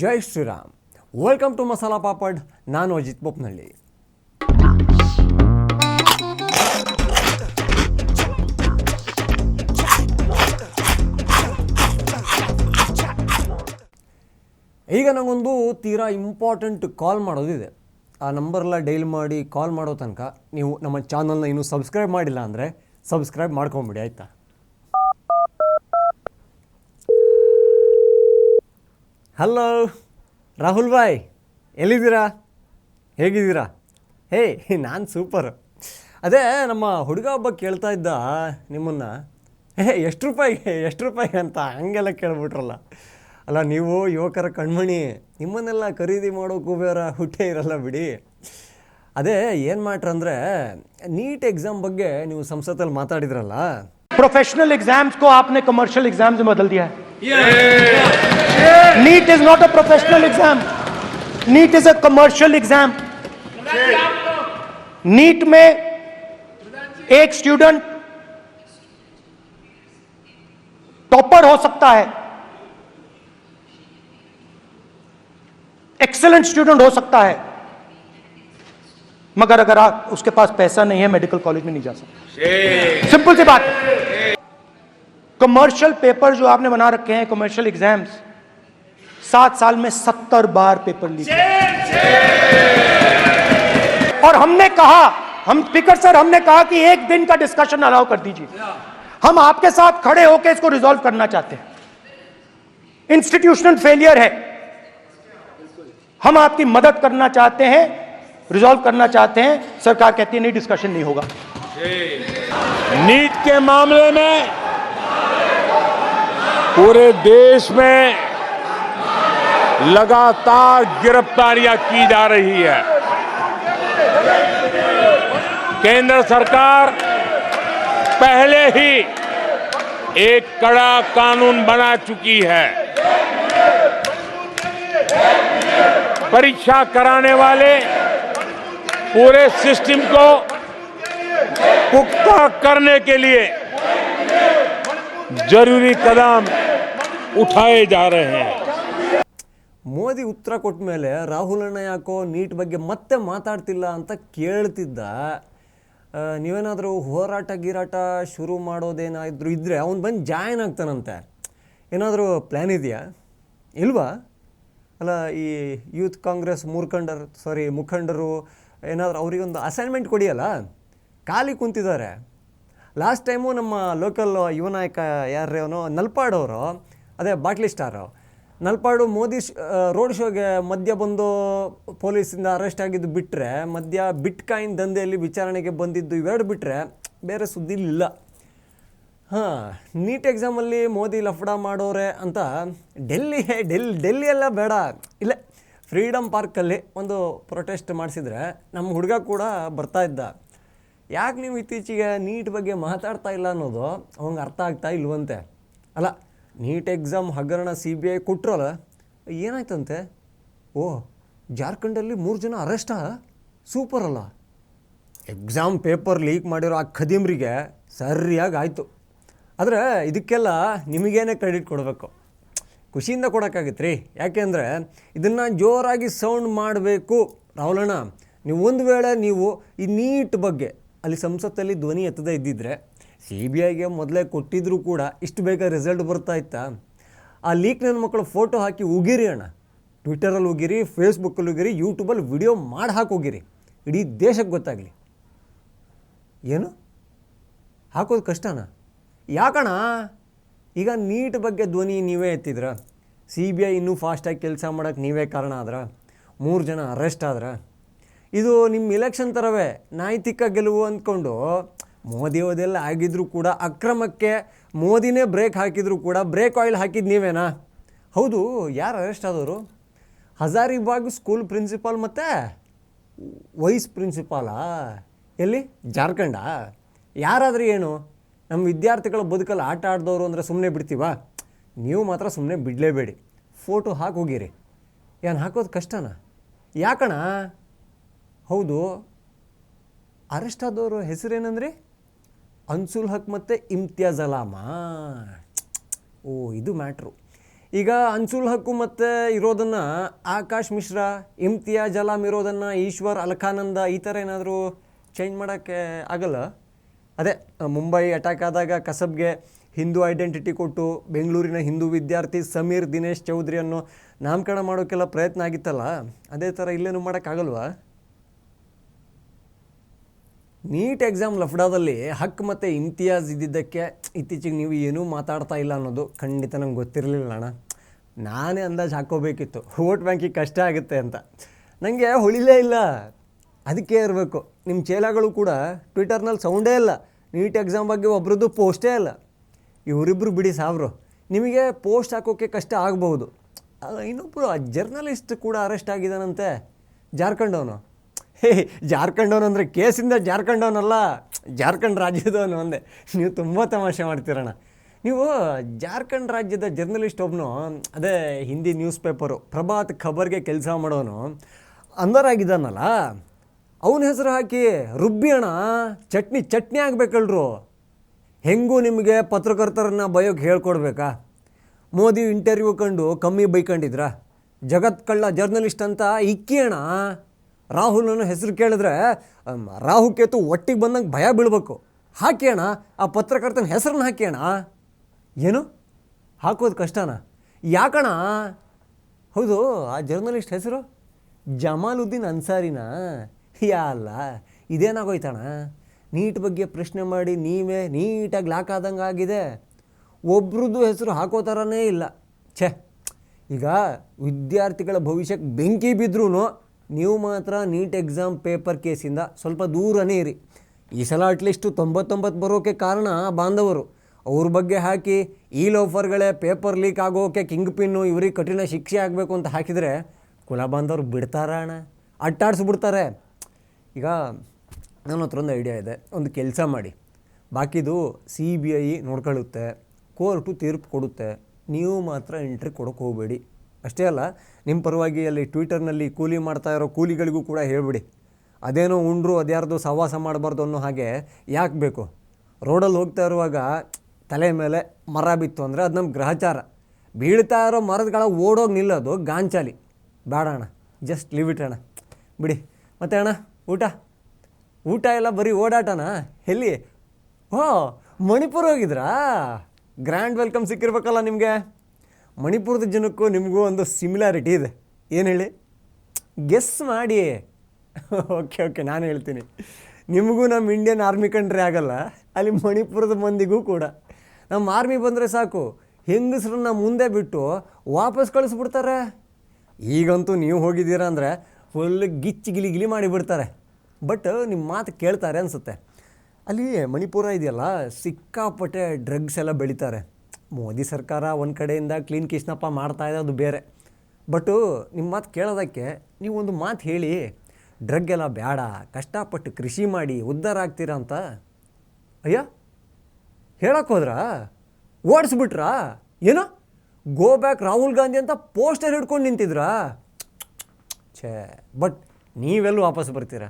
Jai Shriram. Welcome to Masala Papad. ನಾನು ಅಜಿತ್ ಬೋಪ್ನಳ್ಳಿ. ಈಗ ನನಗೊಂದು ತೀರಾ ಇಂಪಾರ್ಟೆಂಟ್ ಕಾಲ್ ಮಾಡೋದಿದೆ. ಆ ನಂಬರೆಲ್ಲ ಡೈಲ್ ಮಾಡಿ ಕಾಲ್ ಮಾಡೋ ತನಕ ನೀವು ನಮ್ಮ ಚಾನಲ್ನ ಇನ್ನೂ ಸಬ್ಸ್ಕ್ರೈಬ್ ಮಾಡಿಲ್ಲ ಅಂದರೆ ಸಬ್ಸ್ಕ್ರೈಬ್ ಮಾಡ್ಕೊಂಬಿಡಿ, ಆಯಿತಾ? ಹಲೋ ರಾಹುಲ್ ಬಾಯ್, ಎಲ್ಲಿದ್ದೀರಾ? ಹೇಗಿದ್ದೀರಾ? ಹೇ, ನಾನು ಸೂಪರ್. ಅದೇ ನಮ್ಮ ಹುಡುಗ ಒಬ್ಬ ಕೇಳ್ತಾ ಇದ್ದ ನಿಮ್ಮನ್ನು, ಎಷ್ಟು ರೂಪಾಯಿಗೆ ಅಂತ ಹಂಗೆಲ್ಲ ಕೇಳ್ಬಿಟ್ರಲ್ಲ. ಅಲ್ಲ, ನೀವು ಯುವಕರ ಕಣ್ಮಣಿ, ನಿಮ್ಮನ್ನೆಲ್ಲ ಖರೀದಿ ಮಾಡೋ ಕುಬೇರ ಹುಟ್ಟೇ ಇರಲ್ಲ ಬಿಡಿ. ಅದೇ ಏನು ಮ್ಯಾಟ್ರ್ ಅಂದರೆ, ನೀಟ್ ಎಕ್ಸಾಮ್ ಬಗ್ಗೆ ನೀವು ಸಂಸತ್ತಲ್ಲಿ ಮಾತಾಡಿದ್ರಲ್ಲ. प्रोफेशनल एग्जाम्स को आपने कमर्शियल एग्जाम्स में बदल दिया है. NEET is not a professional exam, NEET is a commercial exam. NEET में एक स्टूडेंट टॉपर हो सकता है, एक्सेलेंट स्टूडेंट हो सकता है, मगर अगर आप उसके पास पैसा नहीं है मेडिकल कॉलेज में नहीं जा सकता. सिंपल सी बात. कमर्शियल पेपर जो आपने बना रखे हैं, कमर्शियल एग्जाम्स, 7 साल में 70 बार पेपर लीक. और हमने कहा, हम स्पीकर सर, हमने कहा कि एक दिन का डिस्कशन अलाउ कर दीजिए. हम आपके साथ खड़े होकर इसको रिजॉल्व करना चाहते हैं. इंस्टीट्यूशनल फेलियर है, हम आपकी मदद करना चाहते हैं, रिजॉल्व करना चाहते हैं. सरकार कहती है नहीं, डिस्कशन नहीं होगा. नीट के मामले में पूरे देश में लगातार गिरफ्तारियां की जा रही है. केंद्र सरकार पहले ही एक कड़ा कानून बना चुकी है. परीक्षा कराने वाले पूरे सिस्टम को पुख्ता करने के लिए जरूरी कदम उठाए जा रहे हैं. ಮೋದಿ ಉತ್ತರ ಕೊಟ್ಟ ಮೇಲೆ ರಾಹುಲಣ್ಣ ಯಾಕೋ ನೀಟ್ ಬಗ್ಗೆ ಮತ್ತೆ ಮಾತಾಡ್ತಿಲ್ಲ ಅಂತ ಕೇಳ್ತಿದ್ದ. ನೀವೇನಾದರೂ ಹೋರಾಟ ಗೀರಾಟ ಶುರು ಮಾಡೋದೇನಾದರೂ ಇದ್ದರೆ ಅವ್ನು ಬಂದು ಜಾಯ್ನ್ ಆಗ್ತಾನಂತೆ. ಏನಾದರೂ ಪ್ಲ್ಯಾನ್ ಇದೆಯಾ? ಇಲ್ವಾ? ಅಲ್ಲ, ಈ ಯೂತ್ ಕಾಂಗ್ರೆಸ್ ಮುಖಂಡರು ಏನಾದರೂ ಅವರಿಗೊಂದು ಅಸೈನ್ಮೆಂಟ್ ಕೊಡಿಯಲ್ಲ, ಖಾಲಿ ಕುಂತಿದ್ದಾರೆ. ಲಾಸ್ಟ್ ಟೈಮು ನಮ್ಮ ಲೋಕಲ್ ಯುವ ನಾಯಕ ಯಾರ್ಯವನು ನಲ್ಪಾಡವರು, ಅದೇ bottle star Nalapad, Modi road ಶೋಗೆ ಮಧ್ಯ ಬಂದು ಪೊಲೀಸಿಂದ ಅರೆಸ್ಟ್ ಆಗಿದ್ದು ಬಿಟ್ಟರೆ, ಮಧ್ಯ ಬಿಟ್ಕಾಯಿನ್ ದಂಧೆಯಲ್ಲಿ ವಿಚಾರಣೆಗೆ ಬಂದಿದ್ದು ಇವೆರಡು ಬಿಟ್ಟರೆ ಬೇರೆ ಸುದ್ದಿ ಇಲ್ಲ. ನೀಟ್ ಎಕ್ಸಾಮಲ್ಲಿ ಮೋದಿ ಲಫ್ಡ ಮಾಡೋರೆ ಅಂತ ಡೆಲ್ಲಿಯೆಲ್ಲ ಬೇಡ, ಇಲ್ಲೇ ಫ್ರೀಡಮ್ ಪಾರ್ಕಲ್ಲಿ ಒಂದು ಪ್ರೊಟೆಸ್ಟ್ ಮಾಡಿಸಿದ್ರೆ ನಮ್ಮ ಹುಡುಗ ಕೂಡ ಬರ್ತಾ ಇದ್ದ. ಯಾಕೆ ನೀವು ಇತ್ತೀಚೆಗೆ ನೀಟ್ ಬಗ್ಗೆ ಮಾತಾಡ್ತಾ ಇಲ್ಲ ಅನ್ನೋದು ಅವಂಗೆ ಅರ್ಥ ಆಗ್ತಾ ಇಲ್ವಂತೆ. ಅಲ್ಲ, ನೀಟ್ ಎಕ್ಸಾಮ್ ಹಗರಣ CBI ಕೊಟ್ರಲ್ಲ, ಏನಾಯ್ತಂತೆ? ಜಾರ್ಖಂಡಲ್ಲಿ 3 ಜನ ಅರೆಸ್ಟಾ? ಸೂಪರ್ ಅಲ್ಲ. ಎಕ್ಸಾಮ್ ಪೇಪರ್ ಲೀಕ್ ಮಾಡಿರೋ ಆ ಖದೀಮ್ರಿಗೆ ಸರಿಯಾಗಿ ಆಯಿತು. ಆದರೆ ಇದಕ್ಕೆಲ್ಲ ನಿಮಗೇನೆ ಕ್ರೆಡಿಟ್ ಕೊಡಬೇಕು, ಖುಷಿಯಿಂದ ಕೊಡೋಕ್ಕಾಗತ್ತೆ ರೀ. ಯಾಕೆಂದರೆ ಇದನ್ನು ಜೋರಾಗಿ ಸೌಂಡ್ ಮಾಡಬೇಕು. ರಾಹುಲಣ್ಣ, ನೀವು ಒಂದು ವೇಳೆ ನೀವು ಈ ನೀಟ್ ಬಗ್ಗೆ ಅಲ್ಲಿ ಸಂಸತ್ತಲ್ಲಿ ಧ್ವನಿ ಎತ್ತದೇ ಇದ್ದಿದ್ರೆ, CBIಗೆ ಮೊದಲೇ ಕೊಟ್ಟಿದ್ರೂ ಕೂಡ ಇಷ್ಟು ಬೇಗ ರಿಸಲ್ಟ್ ಬರ್ತಾ ಇತ್ತಾ? ಆ ಲೀಕ್ ನನ್ನ ಮಕ್ಕಳು ಫೋಟೋ ಹಾಕಿ ಉಗಿರಿ ಅಣ್ಣ, ಟ್ವಿಟ್ಟರಲ್ಲಿ ಉಗಿರಿ, ಫೇಸ್ಬುಕ್ಕಲ್ಲಿ ಉಗಿರಿ, ಯೂಟ್ಯೂಬಲ್ಲಿ ವಿಡಿಯೋ ಮಾಡಿ ಹಾಕಿ ಹೋಗಿರಿ, ಇಡೀ ದೇಶಕ್ಕೆ ಗೊತ್ತಾಗಲಿ. ಏನು ಹಾಕೋದು ಕಷ್ಟನಾ? ಯಾಕಣ್ಣ? ಈಗ ನೀಟ್ ಬಗ್ಗೆ ಧ್ವನಿ ನೀವೇ ಎತ್ತಿದ್ರ, CBI ಇನ್ನೂ ಫಾಸ್ಟಾಗಿ ಕೆಲಸ ಮಾಡೋಕ್ಕೆ ನೀವೇ ಕಾರಣ ಆದ್ರೆ, 3 ಜನ ಅರೆಸ್ಟ್ ಆದ್ರೆ, ಇದು ನಿಮ್ಮ ಇಲೆಕ್ಷನ್ ಥರವೇ ನೈತಿಕ ಗೆಲುವು ಅಂದ್ಕೊಂಡು ಮೋದಿಯವದೆಲ್ಲ ಆಗಿದ್ರೂ ಕೂಡ ಅಕ್ರಮಕ್ಕೆ ಮೋದಿನೇ ಬ್ರೇಕ್ ಹಾಕಿದ್ರು ಕೂಡ ಬ್ರೇಕ್ ಆಯಿಲ್ ಹಾಕಿದ್ದು ನೀವೇನಾ? ಹೌದು, ಯಾರು ಅರೆಸ್ಟ್ ಆದವರು? ಹಜಾರಿಬಾಗ್ ಸ್ಕೂಲ್ ಪ್ರಿನ್ಸಿಪಾಲ್ ಮತ್ತು ವೈಸ್ ಪ್ರಿನ್ಸಿಪಾಲಾ? ಎಲ್ಲಿ? ಜಾರ್ಖಂಡ. ಯಾರಾದರೂ ಏನು, ನಮ್ಮ ವಿದ್ಯಾರ್ಥಿಗಳ ಬದುಕಲ್ಲಿ ಆಟ ಆಡಿದವರು ಅಂದರೆ ಸುಮ್ಮನೆ ಬಿಡ್ತೀವಾ? ನೀವು ಮಾತ್ರ ಸುಮ್ಮನೆ ಬಿಡಲೇಬೇಡಿ, ಫೋಟೋ ಹಾಕಿ ಹೋಗಿರಿ. ಏನು ಹಾಕೋದು ಕಷ್ಟನಾ? ಯಾಕಣ್ಣ? ಹೌದು, ಅರೆಸ್ಟ್ ಆದವರು ಹೆಸರೇನಂದ್ರಿ? ಅನ್ಸುಲ್ ಹಕ್ ಮತ್ತು ಇಮ್ತಿಯಾಜ್ ಅಲಾಮಾ. ಇದು ಮ್ಯಾಟ್ರು. ಈಗ ಅನ್ಸುಲ್ ಹಕ್ಕು ಮತ್ತು ಇರೋದನ್ನು ಆಕಾಶ್ ಮಿಶ್ರಾ, ಇಮ್ತಿಯಾಜ್ ಅಲಾಮ್ ಇರೋದನ್ನು ಈಶ್ವರ್ ಅಲ್ಖಾನಂದ ಈ ಥರ ಏನಾದರೂ ಚೇಂಜ್ ಮಾಡೋಕ್ಕೆ ಆಗಲ್ಲ? ಅದೇ ಮುಂಬೈ ಅಟ್ಯಾಕ್ ಆದಾಗ ಕಸಬ್ಗೆ ಹಿಂದೂ ಐಡೆಂಟಿಟಿ ಕೊಟ್ಟು ಬೆಂಗಳೂರಿನ ಹಿಂದೂ ವಿದ್ಯಾರ್ಥಿ ಸಮೀರ್ ದಿನೇಶ್ ಚೌಧರಿಯನ್ನು ನಾಮಕರಣ ಮಾಡೋಕ್ಕೆಲ್ಲ ಪ್ರಯತ್ನ ಆಗಿತ್ತಲ್ಲ, ಅದೇ ಥರ ಇಲ್ಲೇನು ಮಾಡೋಕ್ಕಾಗಲ್ವಾ? ನೀಟ್ ಎಕ್ಸಾಮ್ ಲಫ್ಡಾದಲ್ಲಿ ಹಕ್ ಮತ್ತು ಇಮ್ತಿಯಾಜ್ ಇದ್ದಿದ್ದಕ್ಕೆ ಇತ್ತೀಚೆಗೆ ನೀವು ಏನೂ ಮಾತಾಡ್ತಾ ಇಲ್ಲ ಅನ್ನೋದು ಖಂಡಿತ ನಂಗೆ ಗೊತ್ತಿರಲಿಲ್ಲ ಅಣ್ಣ. ನಾನೇ ಅಂದಾಜು ಹಾಕ್ಕೋಬೇಕಿತ್ತು ವೋಟ್ ಬ್ಯಾಂಕಿಗೆ ಕಷ್ಟ ಆಗುತ್ತೆ ಅಂತ. ನನಗೆ ಹೊಳಿಲೇ ಇಲ್ಲ, ಅದಕ್ಕೆ ಇರಬೇಕು. ನಿಮ್ಮ ಚೇಲಾಗಳು ಕೂಡ ಟ್ವಿಟರ್ನಲ್ಲಿ ಸೌಂಡೇ ಇಲ್ಲ, ನೀಟ್ ಎಕ್ಸಾಮ್ ಬಗ್ಗೆ ಒಬ್ರದ್ದು ಪೋಸ್ಟೇ ಇಲ್ಲ. ಇವರಿಬ್ಬರು ಬಿಡಿ ಸಾವ್ರು, ನಿಮಗೆ ಪೋಸ್ಟ್ ಹಾಕೋಕ್ಕೆ ಕಷ್ಟ ಆಗ್ಬೋದು. ಇನ್ನೊಬ್ಬರು ಜರ್ನಲಿಸ್ಟ್ ಕೂಡ ಅರೆಸ್ಟ್ ಆಗಿದ್ದಾನಂತೆ, ಜಾರ್ಖಂಡವನು. ಜಾರ್ಖಂಡವನು ಅಂದರೆ ಕೇಸಿಂದ ಜಾರ್ಖಂಡವನಲ್ಲ, ಜಾರ್ಖಂಡ್ ರಾಜ್ಯದವನು ಒಂದೇ. ನೀವು ತುಂಬ ತಮಾಷೆ ಮಾಡ್ತೀರಣ್ಣ. ನೀವು ಜಾರ್ಖಂಡ್ ರಾಜ್ಯದ ಜರ್ನಲಿಸ್ಟ್ ಒಬ್ಬನು, ಅದೇ ಹಿಂದಿ ನ್ಯೂಸ್ ಪೇಪರು ಪ್ರಭಾತ್ ಖಬರ್ಗೆ ಕೆಲಸ ಮಾಡೋನು ಅಂದರಾಗಿದ್ದಾನಲ್ಲ, ಅವನ ಹೆಸರು ಹಾಕಿ ರುಬ್ಬಿ ಅಣ್ಣ ಚಟ್ನಿ ಆಗಬೇಕಲ್ರು. ಹೆಂಗೂ ನಿಮಗೆ ಪತ್ರಕರ್ತರನ್ನ ಬಯೋಕ್ಕೆ ಹೇಳ್ಕೊಡ್ಬೇಕಾ? ಮೋದಿ ಇಂಟರ್ವ್ಯೂ ಕಂಡು ಕಮ್ಮಿ ಬೈಕೊಂಡಿದ್ರ? ಜಗತ್ ಕಳ್ಳ ಜರ್ನಲಿಸ್ಟ್ ಅಂತ ಇಕ್ಕಿ ಅಣ್ಣ. ರಾಹುಲನ ಹೆಸರು ಕೇಳಿದ್ರೆ ರಾಹುಕೇತು ಒಟ್ಟಿಗೆ ಬಂದಂಗೆ ಭಯ ಬೀಳ್ಬೇಕು. ಹಾಕಿ ಅಣ್ಣ, ಆ ಪತ್ರಕರ್ತನ ಹೆಸರನ್ನ ಹಾಕಿ ಅಣ್ಣ. ಏನು ಹಾಕೋದು ಕಷ್ಟನಾ? ಯಾಕಣ್ಣ? ಹೌದು, ಆ ಜರ್ನಲಿಸ್ಟ್ ಹೆಸರು ಜಮಾಲುದ್ದೀನ್ ಅನ್ಸಾರಿನಾ? ಅಲ್ಲ, ಇದೇನಾಗೋಯ್ತಣ್ಣ? ನೀಟ್ ಬಗ್ಗೆ ಪ್ರಶ್ನೆ ಮಾಡಿ ನೀವೇ ನೀಟಾಗಿ ಲಾಕ್ ಆದಂಗೆ ಆಗಿದೆ. ಒಬ್ರದ್ದು ಹೆಸರು ಹಾಕೋ ಥರನೇ ಇಲ್ಲ. ಛೇ, ಈಗ ವಿದ್ಯಾರ್ಥಿಗಳ ಭವಿಷ್ಯಕ್ಕೆ ಬೆಂಕಿ ಬಿದ್ದರೂ ನೀವು ಮಾತ್ರ ನೀಟ್ ಎಕ್ಸಾಮ್ ಪೇಪರ್ ಕೇಸಿಂದ ಸ್ವಲ್ಪ ದೂರನೇ ಇರಿ. ಈ ಸಲ ಅಟ್ಲೀಸ್ಟು 99 ಬರೋಕ್ಕೆ ಕಾರಣ ಬಾಂಧವರು. ಅವ್ರ ಬಗ್ಗೆ ಹಾಕಿ ಈ ಲೋಫರ್ಗಳೇ ಪೇಪರ್ ಲೀಕ್ ಆಗೋಕ್ಕೆ ಕಿಂಗ್ ಪಿನ್ನು, ಇವ್ರಿಗೆ ಕಠಿಣ ಶಿಕ್ಷೆ ಆಗಬೇಕು ಅಂತ ಹಾಕಿದರೆ ಕುಲ ಬಾಂಧವರು ಬಿಡ್ತಾರ ಅಣ್ಣ? ಅಟ್ಟಾಡಿಸ್ಬಿಡ್ತಾರೆ. ಈಗ ನನ್ನ ಹತ್ರ ಒಂದು ಐಡಿಯಾ ಇದೆ, ಒಂದು ಕೆಲಸ ಮಾಡಿ. ಬಾಕಿದು CBI ನೋಡ್ಕೊಳ್ಳುತ್ತೆ, ಕೋರ್ಟು ತೀರ್ಪು ಕೊಡುತ್ತೆ, ನೀವು ಮಾತ್ರ ಎಂಟ್ರಿ ಕೊಡೋಕೆ ಹೋಗಬೇಡಿ. ಅಷ್ಟೇ ಅಲ್ಲ, ನಿಮ್ಮ ಪರವಾಗಿ ಅಲ್ಲಿ ಟ್ವಿಟರ್ನಲ್ಲಿ ಕೂಲಿ ಮಾಡ್ತಾ ಇರೋ ಕೂಲಿಗಳಿಗೂ ಕೂಡ ಹೇಳಿಬಿಡಿ, ಅದೇನೋ ಉಂಡ್ರು ಅದ್ಯಾರ್ದು ಸಹವಾಸ ಮಾಡಬಾರ್ದು ಅನ್ನೋ ಹಾಗೆ ಯಾಕೆ ಬೇಕು? ರೋಡಲ್ಲಿ ಹೋಗ್ತಾ ಇರುವಾಗ ತಲೆ ಮೇಲೆ ಮರ ಬಿತ್ತು ಅಂದರೆ ಅದು ನಮ್ಮ ಗ್ರಹಚಾರ. ಬೀಳ್ತಾ ಇರೋ ಮರದಗಳ ಓಡೋಗಿ ನಿಲ್ಲೋದು ಗಾಂಚಾಲಿ. ಬೇಡ ಅಣ್ಣ, ಜಸ್ಟ್ ಲೀವ್ ಇಟ್ ಅಣ್ಣ, ಬಿಡಿ. ಮತ್ತೆ ಅಣ್ಣ, ಊಟ ಎಲ್ಲ ಬರೀ ಓಡಾಟನಾ? ಎಲ್ಲಿ? ಮಣಿಪುರ ಹೋಗಿದ್ರಾ? ಗ್ರ್ಯಾಂಡ್ ವೆಲ್ಕಮ್ ಸಿಕ್ಕಿರ್ಬೇಕಲ್ಲ ನಿಮಗೆ. ಮಣಿಪುರದ ಜನಕ್ಕೂ ನಿಮಗೂ ಒಂದು ಸಿಮಿಲಾರಿಟಿ ಇದೆ. ಏನು ಹೇಳಿ? ಗೆಸ್ ಮಾಡಿ. ಓಕೆ, ನಾನು ಹೇಳ್ತೀನಿ. ನಿಮಗೂ ನಮ್ಮ ಇಂಡಿಯನ್ ಆರ್ಮಿ ಕಂಟ್ರಿ ಆಗಲ್ಲ, ಅಲ್ಲಿ ಮಣಿಪುರದ ಮಂದಿಗೂ ಕೂಡ. ನಮ್ಮ ಆರ್ಮಿ ಬಂದರೆ ಸಾಕು, ಹೆಂಗಸ್ರನ್ನ ಮುಂದೆ ಬಿಟ್ಟು ವಾಪಸ್ ಕಳಿಸ್ಬಿಡ್ತಾರೆ. ಈಗಂತೂ ನೀವು ಹೋಗಿದ್ದೀರಾ ಅಂದರೆ ಫುಲ್ ಗಿಲಿ ಮಾಡಿಬಿಡ್ತಾರೆ. ಬಟ್ ನಿಮ್ಮ ಮಾತು ಕೇಳ್ತಾರೆ ಅನಿಸುತ್ತೆ. ಅಲ್ಲಿ ಮಣಿಪುರ ಇದೆಯಲ್ಲ, ಸಿಕ್ಕಾಪಟ್ಟೆ ಡ್ರಗ್ಸ್ ಎಲ್ಲ ಬೆಳೀತಾರೆ. ಮೋದಿ ಸರ್ಕಾರ ಒಂದು ಕಡೆಯಿಂದ ಕ್ಲೀನ್ ಕಿಸ್ನಪ್ಪ ಮಾಡ್ತಾಯಿದೆ, ಅದು ಬೇರೆ. ಬಟ್ಟು ನಿಮ್ಮ ಮಾತು ಕೇಳೋದಕ್ಕೆ ನೀವು ಒಂದು ಮಾತು ಹೇಳಿ, ಡ್ರಗ್ ಎಲ್ಲ ಬೇಡ, ಕಷ್ಟಪಟ್ಟು ಕೃಷಿ ಮಾಡಿ ಉದ್ಧಾರ ಆಗ್ತೀರಾ ಅಂತ. ಅಯ್ಯ, ಹೇಳಕ್ಕೆ ಹೋದ್ರಾ? ಓಡಿಸ್ಬಿಟ್ರಾ? ಏನೋ ಗೋ ಬ್ಯಾಕ್ ರಾಹುಲ್ ಗಾಂಧಿ ಅಂತ ಪೋಸ್ಟರ್ ಹಿಡ್ಕೊಂಡು ನಿಂತಿದ್ರಾ? ಬಟ್ ನೀವೆಲ್ಲೂ ವಾಪಸ್ ಬರ್ತೀರಾ?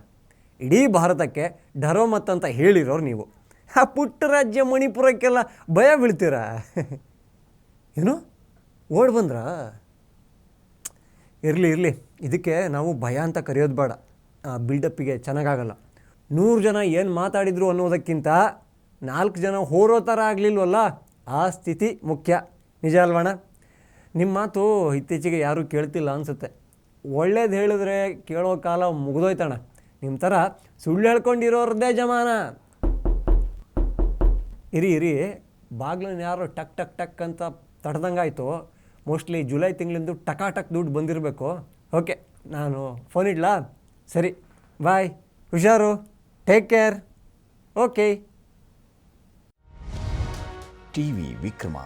ಇಡೀ ಭಾರತಕ್ಕೆ ಡರೋ ಮತ್ತಂತ ಹೇಳಿರೋರು ನೀವು. ಆ ಪುಟ್ಟ ರಾಜ್ಯ ಮಣಿಪುರಕ್ಕೆಲ್ಲ ಭಯ ಬೀಳ್ತೀರಾ? ಏನೋ ಓಡ್ ಬಂದ್ರಾ? ಇರಲಿ, ಇದಕ್ಕೆ ನಾವು ಭಯ ಅಂತ ಕರೆಯೋದು ಬೇಡ. ಬಿಲ್ಡಪ್ಪಿಗೆ ಚೆನ್ನಾಗಾಗಲ್ಲ. 100 ಜನ ಏನು ಮಾತಾಡಿದ್ರು ಅನ್ನೋದಕ್ಕಿಂತ 4 ಜನ ಹೋರೋ ಥರ ಆಗಲಿಲ್ವಲ್ಲ, ಆ ಸ್ಥಿತಿ ಮುಖ್ಯ. ನಿಜ ಅಲ್ವಣ್ಣ? ನಿಮ್ಮ ಮಾತು ಇತ್ತೀಚೆಗೆ ಯಾರೂ ಕೇಳ್ತಿಲ್ಲ ಅನಿಸುತ್ತೆ. ಒಳ್ಳೇದು ಹೇಳಿದ್ರೆ ಕೇಳೋ ಕಾಲ ಮುಗಿದೋಯ್ತಣ್ಣ. ನಿಮ್ಮ ಥರ ಸುಳ್ಳು ಹೇಳ್ಕೊಂಡಿರೋರದ್ದೇ ಜಮಾನ. ಇರಿ, ಬಾಗ್ಲನ್ನ ಯಾರೋ ಟಕ್ ಅಂತ ತಡ್ದಂಗಾಯಿತು. ಮೋಸ್ಟ್ಲಿ ಜುಲೈ ತಿಂಗಳಿಂದ ಟಕ್ ದುಡ್ಡು ಬಂದಿರಬೇಕು. ಓಕೆ, ನಾನು ಫೋನ್ ಇಡ್ಲಾ? ಸರಿ, ಬಾಯ್, ಹುಷಾರು, take care. Okay. TV Vikrama,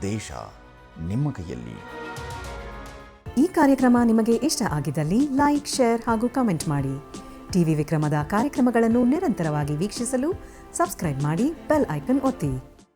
ದೇಶ ನಿಮ್ಮ ಕೈಯಲ್ಲಿ. ಈ ಕಾರ್ಯಕ್ರಮ ನಿಮಗೆ ಇಷ್ಟ ಆಗಿದ್ದಲ್ಲಿ ಲೈಕ್, ಶೇರ್ ಹಾಗೂ ಕಮೆಂಟ್ ಮಾಡಿ. ಟಿವಿ ವಿಕ್ರಮದ ಕಾರ್ಯಕ್ರಮಗಳನ್ನು ನಿರಂತರವಾಗಿ ವೀಕ್ಷಿಸಲು ಸಬ್ಸ್ಕ್ರೈಬ್ ಮಾಡಿ, ಬೆಲ್ ಐಕನ್ ಒತ್ತಿ.